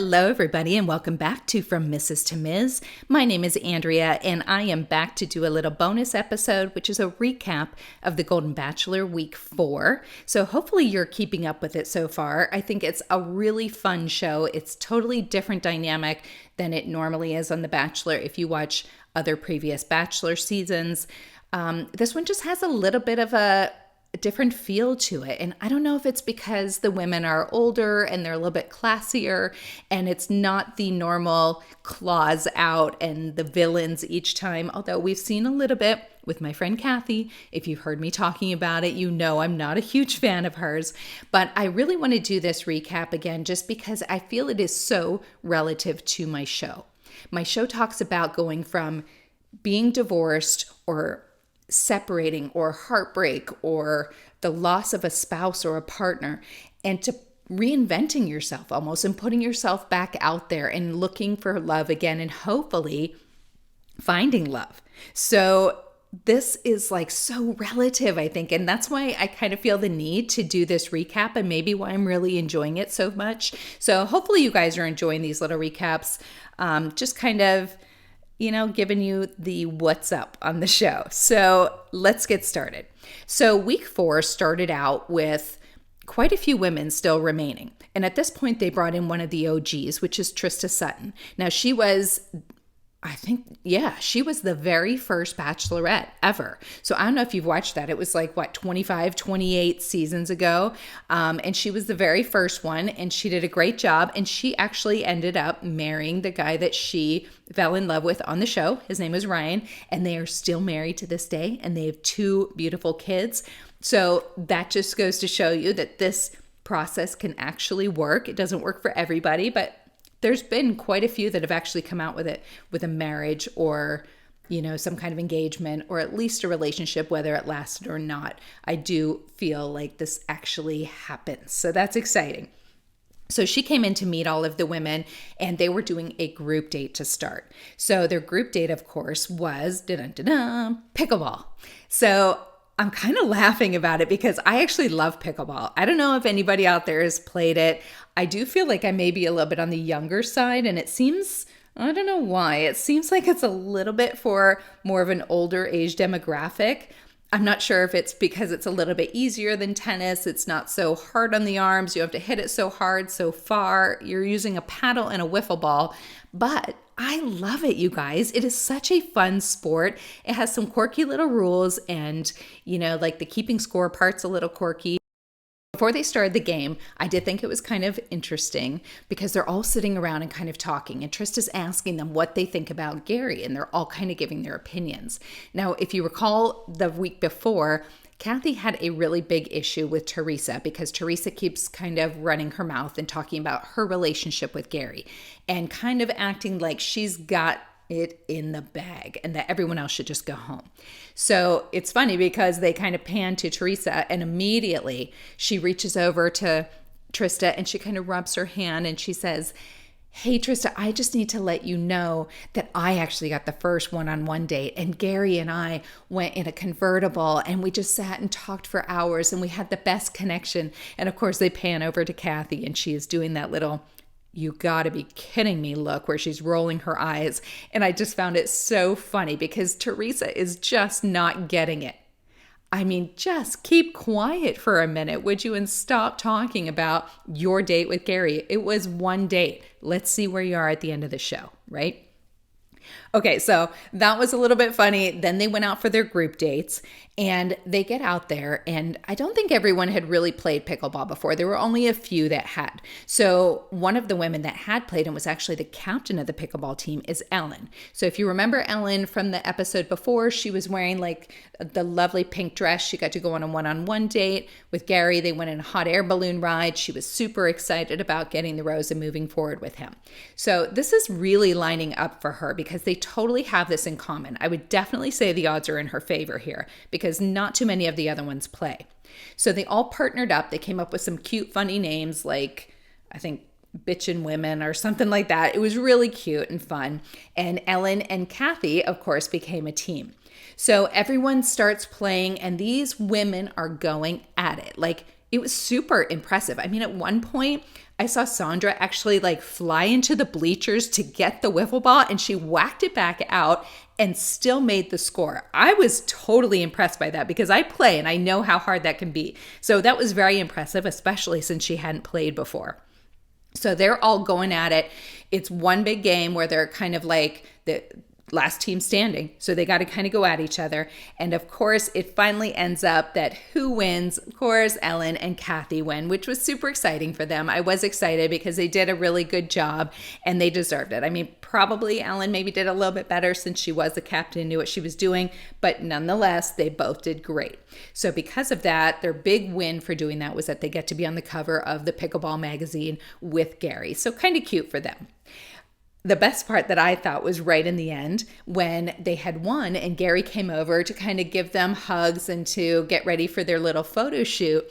Hello, everybody, and welcome back to From Mrs. to Ms. My name is Andrea, and I am back to do a little bonus episode, which is a recap of the Golden Bachelor week 4. So hopefully you're keeping up with it so far. I think it's a really fun show. It's totally different dynamic than it normally is on The Bachelor if you watch other previous Bachelor seasons. This one just has a little bit of a different feel to it. And I don't know if it's because the women are older and they're a little bit classier and it's not the normal claws out and the villains each time. Although we've seen a little bit with my friend Kathy. If you've heard me talking about it, you know I'm not a huge fan of hers. But I really want to do this recap again just because I feel it is so relative to my show. My show talks about going from being divorced or separating or heartbreak or the loss of a spouse or a partner, and to reinventing yourself almost and putting yourself back out there and looking for love again and hopefully finding love. So this is like so relative, I think. And that's why I kind of feel the need to do this recap and maybe why I'm really enjoying it so much. So hopefully you guys are enjoying these little recaps. Just kind of giving you the what's up on the show. So let's get started. So week 4 started out with quite a few women still remaining. And at this point, they brought in one of the OGs, which is Trista Sutton. Now, she was the very first Bachelorette ever. So I don't know if you've watched that. It was like, 25, 28 seasons ago. And she was the very first one, and she did a great job. And she actually ended up marrying the guy that she fell in love with on the show. His name was Ryan, and they are still married to this day, and they have 2 beautiful kids. So that just goes to show you that this process can actually work. It doesn't work for everybody, but there's been quite a few that have actually come out with it with a marriage or, some kind of engagement or at least a relationship, whether it lasted or not. I do feel like this actually happens. So that's exciting. So she came in to meet all of the women, and they were doing a group date to start. So their group date, of course, was pickleball. So I'm kind of laughing about it because I actually love pickleball. I don't know if anybody out there has played it. I do feel like I may be a little bit on the younger side, and it seems, I don't know why, it seems like it's a little bit for more of an older age demographic. I'm not sure if it's because it's a little bit easier than tennis. It's not so hard on the arms. You have to hit it so hard, so far. You're using a paddle and a wiffle ball. But I love it, you guys. It is such a fun sport. It has some quirky little rules and, like the keeping score part's a little quirky. Before they started the game, I did think it was kind of interesting because they're all sitting around and kind of talking, and Trista's asking them what they think about Gary, and they're all kind of giving their opinions. Now, if you recall the week before, Kathy had a really big issue with Teresa because Teresa keeps kind of running her mouth and talking about her relationship with Gary and kind of acting like she's got it in the bag and that everyone else should just go home. So it's funny because they kind of pan to Teresa, and immediately she reaches over to Trista and she kind of rubs her hand and she says, "Hey, Trista, I just need to let you know that I actually got the first one-on-one date, and Gary and I went in a convertible and we just sat and talked for hours and we had the best connection." And of course they pan over to Kathy and she is doing that little "you gotta be kidding me" look where she's rolling her eyes. And I just found it so funny because Teresa is just not getting it. I mean, just keep quiet for a minute, would you, and stop talking about your date with Gary. It was one date. Let's see where you are at the end of the show, right? Okay, so that was a little bit funny. Then they went out for their group dates and they get out there, and I don't think everyone had really played pickleball before. There were only a few that had. So one of the women that had played and was actually the captain of the pickleball team is Ellen. So if you remember Ellen from the episode before, she was wearing like the lovely pink dress. She got to go on a one-on-one date with Gary. They went in a hot air balloon ride. She was super excited about getting the rose and moving forward with him. So this is really lining up for her because they totally have this in common. I would definitely say the odds are in her favor here because not too many of the other ones play. So they all partnered up. They came up with some cute, funny names like, I think, Bitchin' Women or something like that. It was really cute and fun. And Ellen and Kathy, of course, became a team. So everyone starts playing and these women are going at it. Like it was super impressive. I mean, at one point, I saw Sandra actually like fly into the bleachers to get the wiffle ball, and she whacked it back out and still made the score. I was totally impressed by that because I play and I know how hard that can be. So that was very impressive, especially since she hadn't played before. So they're all going at it. It's one big game where they're kind of like the last team standing. So they got to kind of go at each other. And of course, it finally ends up that who wins? Of course, Ellen and Kathy win, which was super exciting for them. I was excited because they did a really good job and they deserved it. I mean, probably Ellen maybe did a little bit better since she was the captain and knew what she was doing, but nonetheless, they both did great. So because of that, their big win for doing that was that they get to be on the cover of the Pickleball magazine with Gary. So kind of cute for them. The best part that I thought was right in the end when they had won and Gary came over to kind of give them hugs and to get ready for their little photo shoot.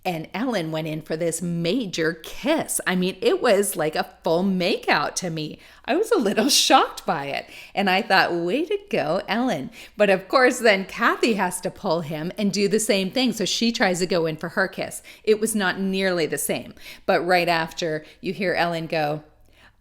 And Ellen went in for this major kiss. I mean, it was like a full makeout to me. I was a little shocked by it. And I thought, way to go, Ellen. But of course, then Kathy has to pull him and do the same thing. So she tries to go in for her kiss. It was not nearly the same. But right after, you hear Ellen go,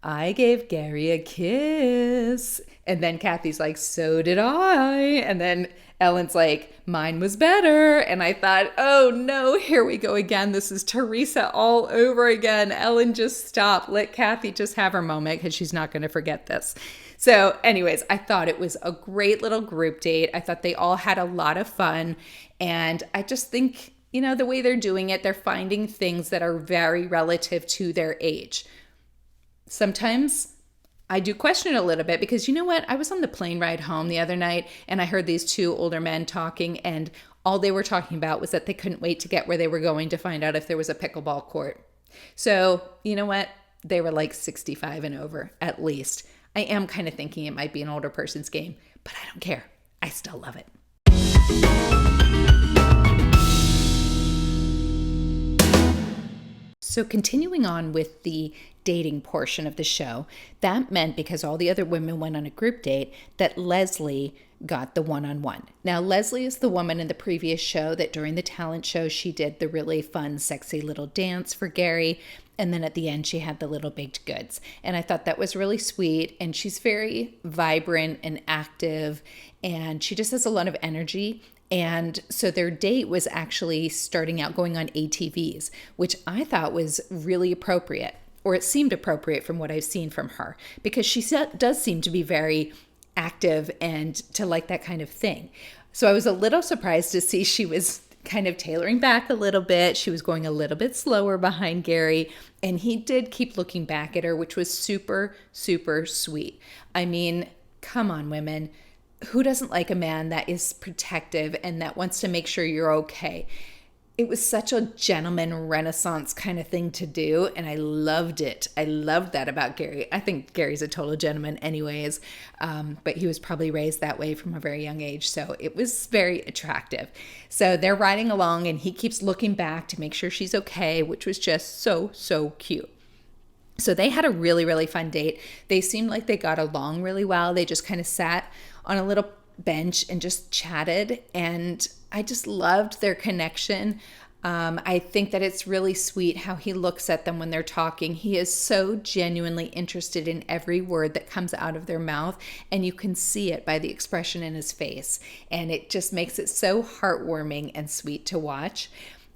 I gave Gary a kiss. And then Kathy's like, so did I. And then Ellen's like, mine was better. And I thought, oh no, here we go again. This is Teresa all over again. Ellen, just stop. Let Kathy just have her moment because she's not going to forget this. So anyways, I thought it was a great little group date. I thought they all had a lot of fun. And I just think, you know, the way they're doing it, they're finding things that are very relative to their age. Sometimes I do question it a little bit because you know what? I was on the plane ride home the other night and I heard these two older men talking and all they were talking about was that they couldn't wait to get where they were going to find out if there was a pickleball court. So you know what? They were like 65 and over at least. I am kind of thinking it might be an older person's game, but I don't care. I still love it. So continuing on with the dating portion of the show, that meant because all the other women went on a group date that Leslie got the one-on-one. Now, Leslie is the woman in the previous show that during the talent show, she did the really fun, sexy little dance for Gary. And then at the end, she had the little baked goods. And I thought that was really sweet. And she's very vibrant and active. And she just has a lot of energy. And so their date was actually starting out going on ATVs, which I thought was really appropriate, or it seemed appropriate from what I've seen from her, because she does seem to be very active and to like that kind of thing. So I was a little surprised to see she was kind of tailoring back a little bit. She was going a little bit slower behind Gary, and he did keep looking back at her, which was super, super sweet. I mean, come on, women. Who doesn't like a man that is protective and that wants to make sure you're okay? It was such a gentleman renaissance kind of thing to do, and I loved it. I loved that about Gary. I think Gary's a total gentleman anyways, but he was probably raised that way from a very young age, so it was very attractive. So they're riding along, and he keeps looking back to make sure she's okay, which was just so, so cute. So they had a really, really fun date. They seemed like they got along really well. They just kind of sat on a little bench and just chatted, and I just loved their connection. I think that it's really sweet how he looks at them when they're talking. He is so genuinely interested in every word that comes out of their mouth, and you can see it by the expression in his face, and it just makes it so heartwarming and sweet to watch.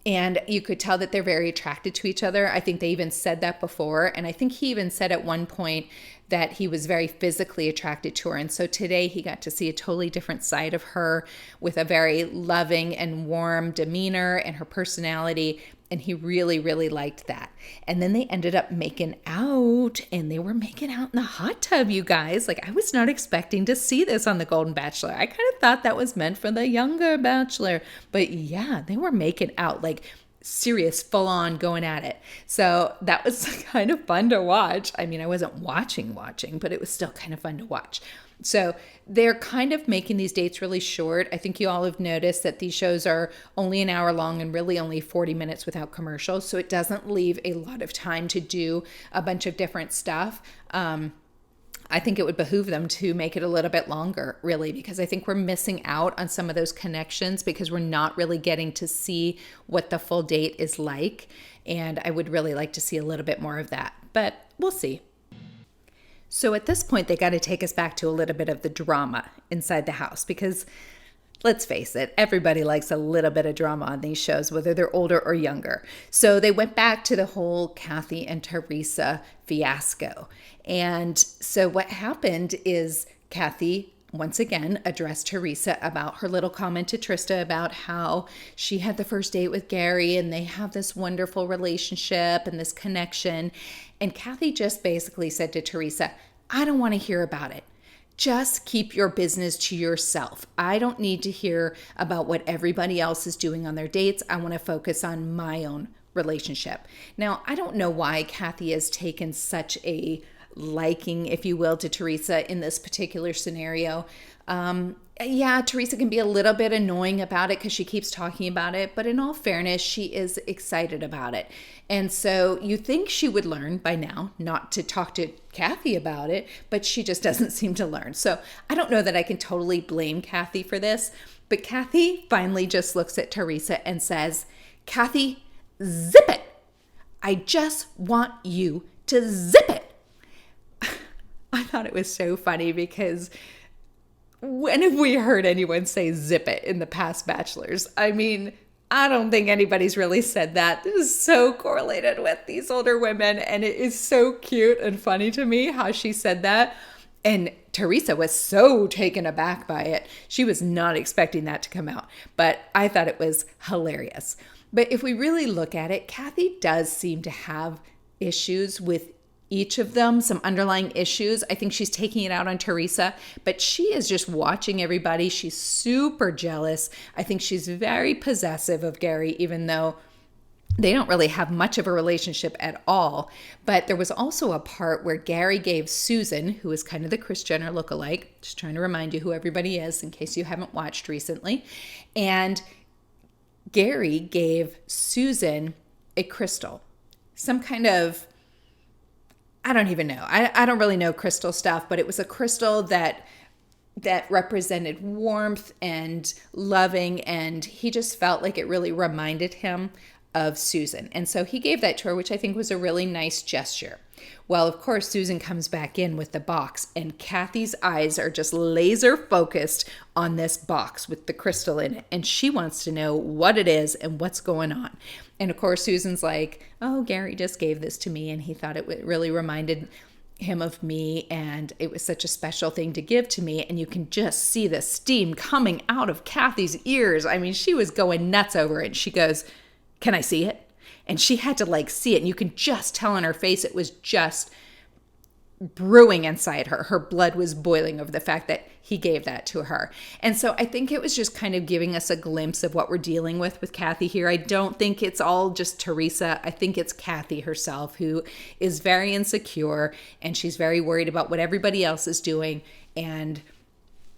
And you could tell that they're very attracted to each other. I think they even said that before. And I think he even said at one point that he was very physically attracted to her. And so today he got to see a totally different side of her with a very loving and warm demeanor and her personality. And he really, really liked that. And then they ended up making out, and they were making out in the hot tub, you guys. Like, I was not expecting to see this on the Golden Bachelor. I kind of thought that was meant for the younger Bachelor. But yeah, they were making out, like serious, full on going at it. So that was kind of fun to watch. I mean, I wasn't watching, but it was still kind of fun to watch. So they're kind of making these dates really short. I think you all have noticed that these shows are only an hour long and really only 40 minutes without commercials. So it doesn't leave a lot of time to do a bunch of different stuff. I think it would behoove them to make it a little bit longer, really, because I think we're missing out on some of those connections because we're not really getting to see what the full date is like. And I would really like to see a little bit more of that, but we'll see. So at this point, they got to take us back to a little bit of the drama inside the house because let's face it, everybody likes a little bit of drama on these shows, whether they're older or younger. So they went back to the whole Kathy and Teresa fiasco. And so what happened is Kathy, once again, addressed Teresa about her little comment to Trista about how she had the first date with Gary and they have this wonderful relationship and this connection. And Kathy just basically said to Teresa, I don't want to hear about it. Just keep your business to yourself. I don't need to hear about what everybody else is doing on their dates. I want to focus on my own relationship. Now, I don't know why Kathy has taken such a liking, if you will, to Teresa in this particular scenario. Yeah, Teresa can be a little bit annoying about it because she keeps talking about it, but in all fairness, she is excited about it. And so you think she would learn by now not to talk to Kathy about it, but she just doesn't seem to learn. So I don't know that I can totally blame Kathy for this, but Kathy finally just looks at Teresa and says, Kathy, zip it. I just want you to zip it. I thought it was so funny because when have we heard anyone say zip it in the past Bachelors? I mean, I don't think anybody's really said that. This is so correlated with these older women, and it is so cute and funny to me how she said that. And Teresa was so taken aback by it. She was not expecting that to come out, but I thought it was hilarious. But if we really look at it, Kathy does seem to have issues with each of them, some underlying issues. I think she's taking it out on Teresa, but she is just watching everybody. She's super jealous. I think she's very possessive of Gary, even though they don't really have much of a relationship at all. But there was also a part where Gary gave Susan, who is kind of the Kris Jenner lookalike, just trying to remind you who everybody is in case you haven't watched recently, and Gary gave Susan a crystal, some kind of, I don't even know. I don't really know crystal stuff, but it was a crystal that represented warmth and loving, and he just felt like it really reminded him of Susan. And so he gave that to her, which I think was a really nice gesture. Well, of course, Susan comes back in with the box, and Kathy's eyes are just laser focused on this box with the crystal in it. And she wants to know what it is and what's going on. And of course, Susan's like, oh, Gary just gave this to me, and he thought it really reminded him of me, and it was such a special thing to give to me. And you can just see the steam coming out of Kathy's ears. I mean, she was going nuts over it. She goes, can I see it? And she had to see it. And you can just tell on her face it was just brewing inside her. Her blood was boiling over the fact that he gave that to her. And so I think it was just kind of giving us a glimpse of what we're dealing with Kathy here. I don't think it's all just Teresa. I think it's Kathy herself who is very insecure, and she's very worried about what everybody else is doing. And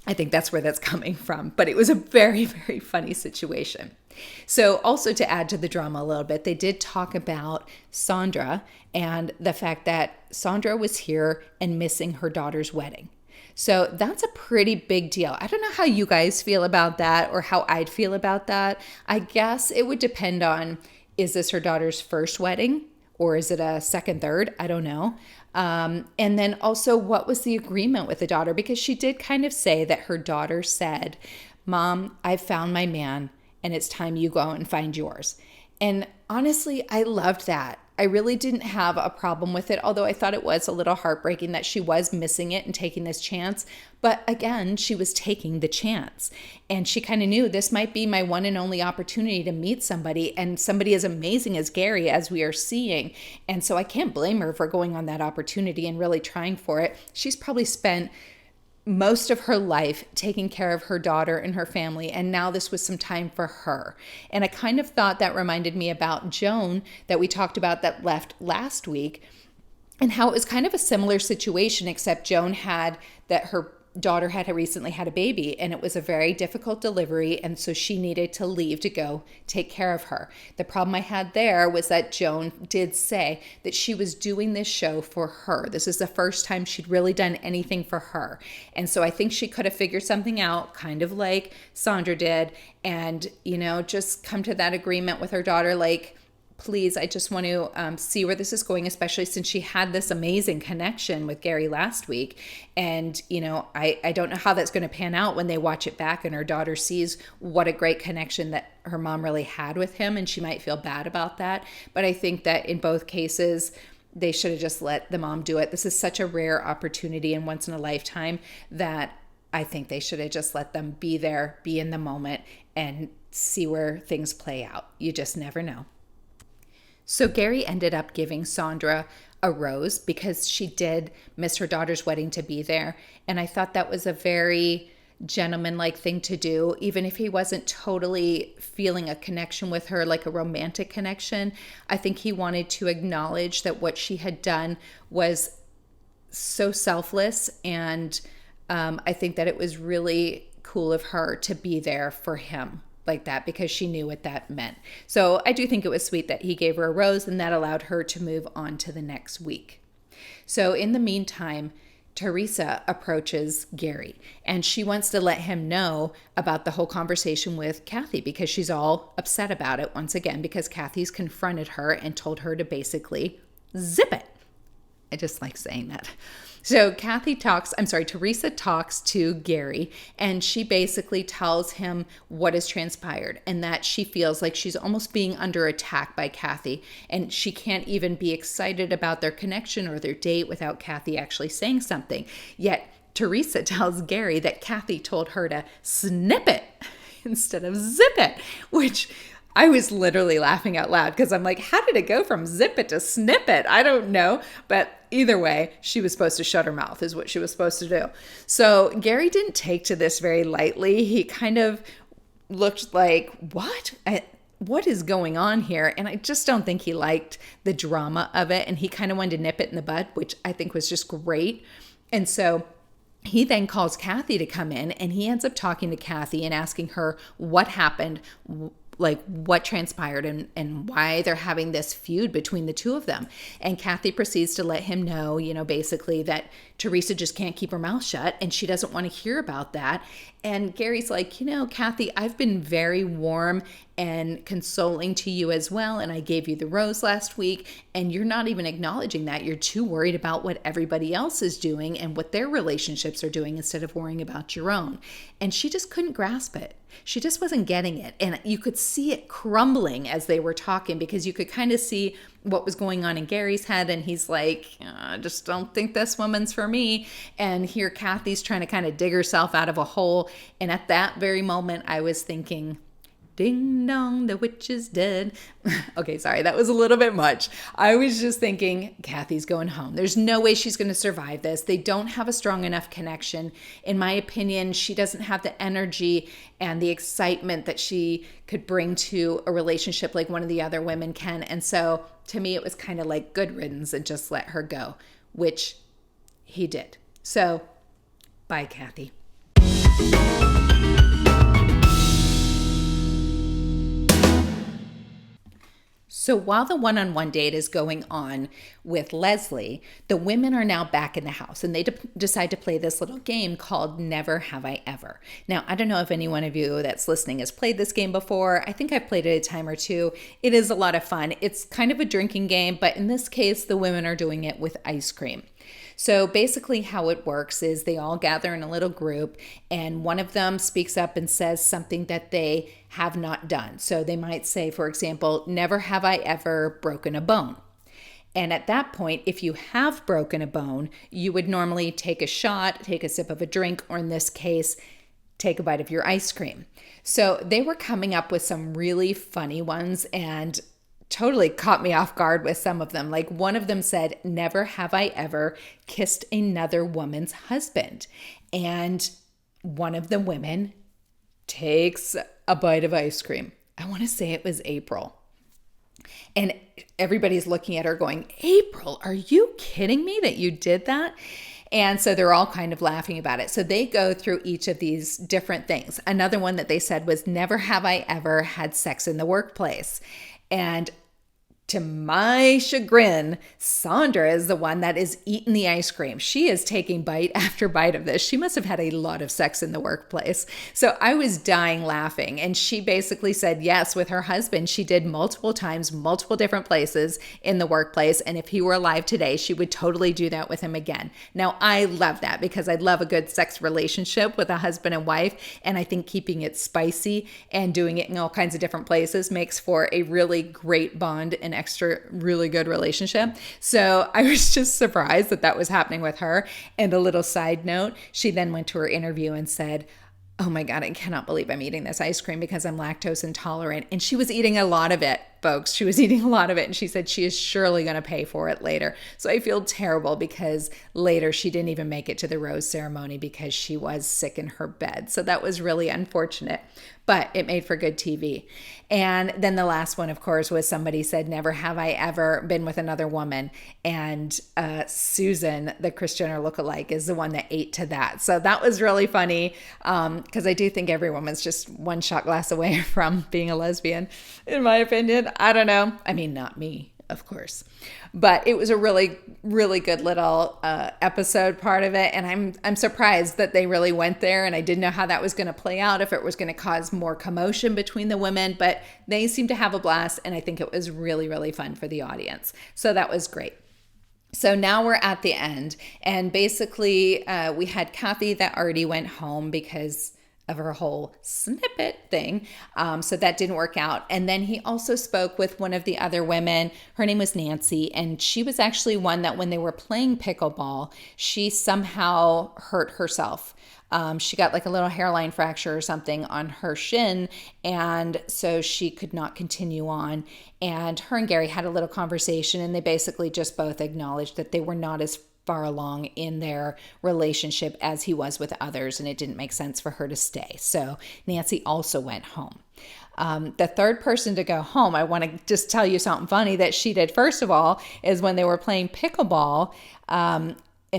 I think that's where that's coming from. But it was a very, very funny situation. So also to add to the drama a little bit, they did talk about Sandra and the fact that Sandra was here and missing her daughter's wedding. So that's a pretty big deal. I don't know how you guys feel about that or how I'd feel about that. I guess it would depend on, is this her daughter's first wedding or is it a second, third? I don't know. And then also, what was the agreement with the daughter? Because she did kind of say that her daughter said, Mom, I found my man and it's time you go and find yours. And honestly, I loved that. I really didn't have a problem with it, although I thought it was a little heartbreaking that she was missing it and taking this chance. But again, she was taking the chance. And she kind of knew this might be my one and only opportunity to meet somebody, and somebody as amazing as Gary, as we are seeing. And so I can't blame her for going on that opportunity and really trying for it. She's probably spent most of her life taking care of her daughter and her family, and now this was some time for her. And I kind of thought that reminded me about Joan that we talked about that left last week, and how it was kind of a similar situation, except Joan had that her daughter had recently had a baby, and it was a very difficult delivery, and so she needed to leave to go take care of her. The problem I had there was that Joan did say that she was doing this show for her. This is the first time she'd really done anything for her. And so I think she could have figured something out, kind of like Sandra did, and, just come to that agreement with her daughter, like, please, I just want to see where this is going, especially since she had this amazing connection with Gary last week. And, I don't know how that's going to pan out when they watch it back and her daughter sees what a great connection that her mom really had with him. And she might feel bad about that. But I think that in both cases, they should have just let the mom do it. This is such a rare opportunity and once in a lifetime that I think they should have just let them be there, be in the moment, and see where things play out. You just never know. So Gary ended up giving Sandra a rose because she did miss her daughter's wedding to be there. And I thought that was a very gentlemanlike thing to do, even if he wasn't totally feeling a connection with her, like a romantic connection. I think he wanted to acknowledge that what she had done was so selfless. And I think that it was really cool of her to be there for him like that because she knew what that meant. So I do think it was sweet that he gave her a rose, and that allowed her to move on to the next week. So in the meantime, Teresa approaches Gary, and she wants to let him know about the whole conversation with Kathy because she's all upset about it once again because Kathy's confronted her and told her to basically zip it. I just like saying that. So Teresa talks to Gary, and she basically tells him what has transpired and that she feels like she's almost being under attack by Kathy, and she can't even be excited about their connection or their date without Kathy actually saying something. Yet Teresa tells Gary that Kathy told her to snip it instead of zip it, which I was literally laughing out loud because I'm like, how did it go from zip it to snip it? I don't know. But either way, she was supposed to shut her mouth is what she was supposed to do. So Gary didn't take to this very lightly. He kind of looked like, what is going on here? And I just don't think he liked the drama of it. And he kind of wanted to nip it in the bud, which I think was just great. And so he then calls Kathy to come in, and he ends up talking to Kathy and asking her what happened, like what transpired and why they're having this feud between the two of them. And Kathy proceeds to let him know, basically that Teresa just can't keep her mouth shut and she doesn't want to hear about that. And Gary's like, Kathy, I've been very warm and consoling to you as well. And I gave you the rose last week, and you're not even acknowledging that. You're too worried about what everybody else is doing and what their relationships are doing instead of worrying about your own. And she just couldn't grasp it. She just wasn't getting it. And you could see it crumbling as they were talking because you could kind of see what was going on in Gary's head. And he's like, I just don't think this woman's for me. And here Kathy's trying to kind of dig herself out of a hole. And at that very moment, I was thinking, ding dong, the witch is dead. Okay, sorry, that was a little bit much. I was just thinking, Kathy's going home. There's no way she's going to survive this. They don't have a strong enough connection. In my opinion, she doesn't have the energy and the excitement that she could bring to a relationship like one of the other women can. And so to me, it was kind of like good riddance and just let her go, which he did. So bye, Kathy. So while the one-on-one date is going on with Leslie, the women are now back in the house, and they decide to play this little game called Never Have I Ever. Now, I don't know if any one of you that's listening has played this game before. I think I've played it a time or two. It is a lot of fun. It's kind of a drinking game, but in this case, the women are doing it with ice cream. So basically how it works is they all gather in a little group, and one of them speaks up and says something that they have not done. So they might say, for example, never have I ever broken a bone. And at that point, if you have broken a bone, you would normally take a shot, take a sip of a drink, or in this case, take a bite of your ice cream. So they were coming up with some really funny ones and totally caught me off guard with some of them. Like one of them said, never have I ever kissed another woman's husband. And one of the women takes a bite of ice cream. I want to say it was April. And everybody's looking at her going, April, are you kidding me that you did that? And so they're all kind of laughing about it. So they go through each of these different things. Another one that they said was, never have I ever had sex in the workplace. And to my chagrin, Sandra is the one that is eating the ice cream. She is taking bite after bite of this. She must have had a lot of sex in the workplace. So I was dying laughing. And she basically said, yes, with her husband, she did multiple times, multiple different places in the workplace. And if he were alive today, she would totally do that with him again. Now, I love that because I love a good sex relationship with a husband and wife. And I think keeping it spicy and doing it in all kinds of different places makes for a really great bond and extra really good relationship. So I was just surprised that that was happening with her. And a little side note, she then went to her interview and said, oh my God, I cannot believe I'm eating this ice cream because I'm lactose intolerant. And she was eating a lot of it, folks. She was eating a lot of it. And she said she is surely going to pay for it later. So I feel terrible because later she didn't even make it to the rose ceremony because she was sick in her bed. So that was really unfortunate, but it made for good TV. And then the last one, of course, was somebody said, never have I ever been with another woman. And Susan, the Kris Jenner lookalike, is the one that ate to that. So that was really funny because I do think every woman's just one shot glass away from being a lesbian, in my opinion. I don't know. I mean, not me, of course. But it was a really, really good little episode part of it. And I'm surprised that they really went there. And I didn't know how that was going to play out, if it was going to cause more commotion between the women. But they seemed to have a blast. And I think it was really, really fun for the audience. So that was great. So now we're at the end. And basically, we had Kathy that already went home because of her whole snippet thing. So that didn't work out. And then he also spoke with one of the other women. Her name was Nancy. And she was actually one that when they were playing pickleball, she somehow hurt herself. She got like a little hairline fracture or something on her shin. And so she could not continue on. And her and Gary had a little conversation, and they basically just both acknowledged that they were not as far along in their relationship as he was with others, and it didn't make sense for her to stay. So Nancy also went home. The third person to go home, I want to just tell you something funny that she did, first of all, is when they were playing pickleball, and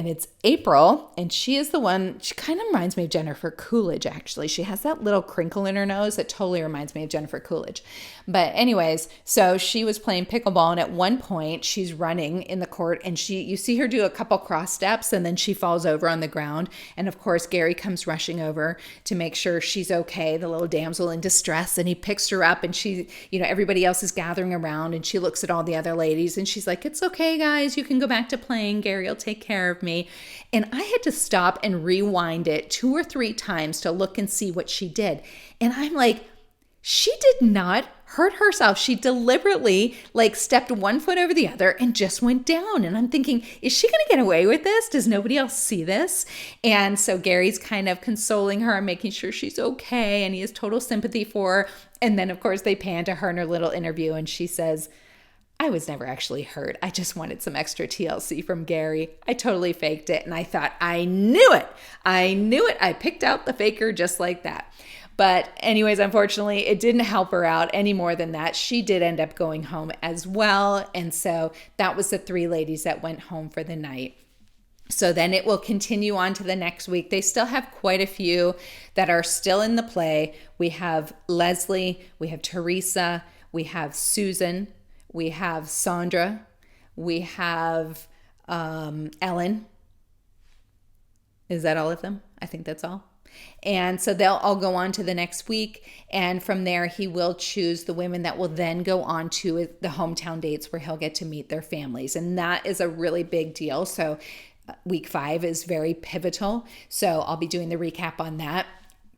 it's April, and she is the one, she kind of reminds me of Jennifer Coolidge, actually. She has that little crinkle in her nose that totally reminds me of Jennifer Coolidge. But anyways, so she was playing pickleball, and at one point she's running in the court, and you see her do a couple cross steps, and then she falls over on the ground. And of course, Gary comes rushing over to make sure she's okay, the little damsel in distress, and he picks her up, and she, everybody else is gathering around, and she looks at all the other ladies, and she's like, it's okay, guys, you can go back to playing. Gary will take care of me. And I had to stop and rewind it 2 or 3 times to look and see what she did. And I'm like, she did not hurt herself. She deliberately stepped one foot over the other and just went down. And I'm thinking, is she going to get away with this? Does nobody else see this? And so Gary's kind of consoling her and making sure she's okay. And he has total sympathy for her. And then, of course, they pan to her in her little interview, and she says, I was never actually hurt. I just wanted some extra TLC from Gary. I totally faked it. And I thought, I knew it. I knew it. I picked out the faker just like that. But anyways, unfortunately, it didn't help her out any more than that. She did end up going home as well. And so that was the 3 ladies that went home for the night. So then it will continue on to the next week. They still have quite a few that are still in the play. We have Leslie, we have Teresa, we have Susan, we have Sandra, we have Ellen. Is that all of them? I think that's all. And so they'll all go on to the next week. And from there, he will choose the women that will then go on to the hometown dates where he'll get to meet their families. And that is a really big deal. So week 5 is very pivotal. So I'll be doing the recap on that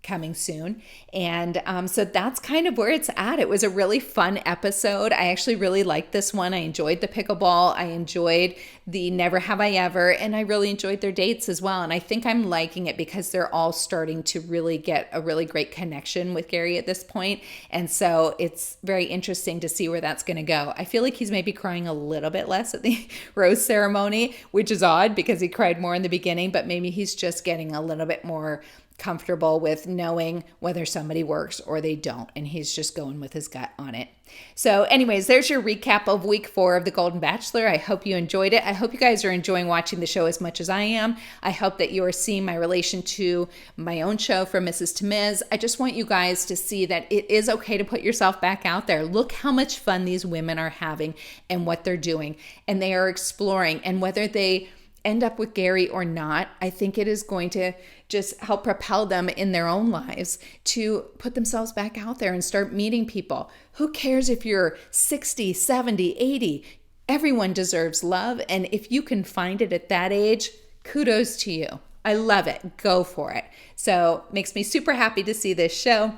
coming soon. And so that's kind of where it's at. It was a really fun episode. I actually really liked this one. I enjoyed the pickleball. I enjoyed the Never Have I Ever, and I really enjoyed their dates as well. And I think I'm liking it because they're all starting to really get a really great connection with Gary at this point. And so it's very interesting to see where that's going to go. I feel like he's maybe crying a little bit less at the rose ceremony, which is odd because he cried more in the beginning, but maybe he's just getting a little bit more comfortable with knowing whether somebody works or they don't. And he's just going with his gut on it. So anyways, there's your recap of week 4 of The Golden Bachelor. I hope you enjoyed it. I hope you guys are enjoying watching the show as much as I am. I hope that you are seeing my relation to my own show from Mrs. to Ms. I just want you guys to see that it is okay to put yourself back out there. Look how much fun these women are having and what they're doing. And they are exploring. And whether they end up with Gary or not, I think it is going to just help propel them in their own lives to put themselves back out there and start meeting people. Who cares if you're 60, 70, 80? Everyone deserves love. And if you can find it at that age, kudos to you. I love it. Go for it. So makes me super happy to see this show.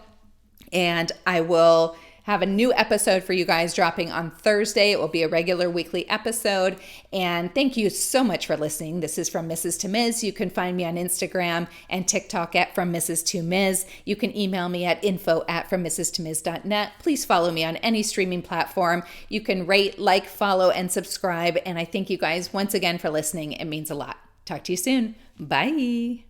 And I will have a new episode for you guys dropping on Thursday. It will be a regular weekly episode. And thank you so much for listening. This is From Mrs. to Ms. You can find me on Instagram and TikTok at From Mrs. to Ms. You can email me at info@FromMrs2Ms.net. Please follow me on any streaming platform. You can rate, like, follow, and subscribe. And I thank you guys once again for listening. It means a lot. Talk to you soon. Bye.